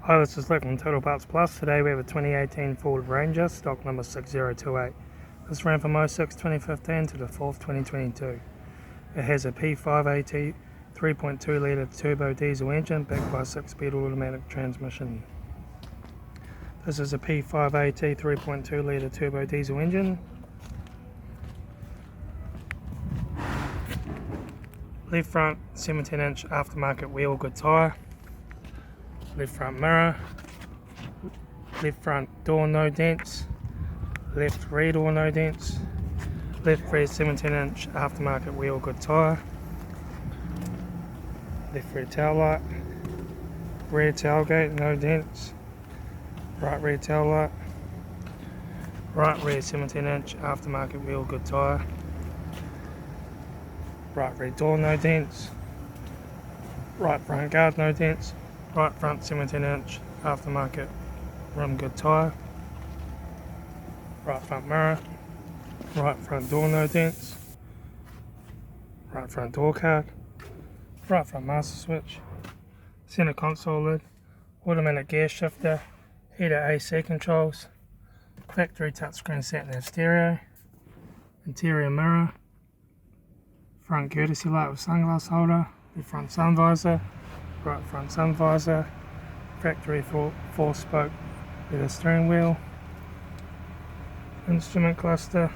Hi, this is Litre from Total Parts Plus. Today we have a 2018 Ford Ranger, stock number 6028. This ran from 06-2015 to the 4th 2022. It has a P5AT 3.2 litre turbo diesel engine backed by a 6-speed automatic transmission. This is a P5AT 3.2 litre turbo diesel engine. Left front 17-inch aftermarket wheel good tyre. Left front mirror, left front door no dents, left rear door no dents, left rear 17-inch aftermarket wheel good tyre, left rear tail light, rear tailgate no dents, right rear tail light, right rear 17-inch aftermarket wheel good tyre, right rear door no dents, right front guard no dents, right front 17-inch aftermarket rim good tyre, right front mirror, right front door no dents, right front door card, right front master switch, centre console lid, automatic gear shifter, heater AC controls, factory touchscreen sat-nav stereo, interior mirror, front courtesy light with sunglass holder, the front sun visor, right front sun visor, factory 4-spoke leather steering wheel, instrument cluster,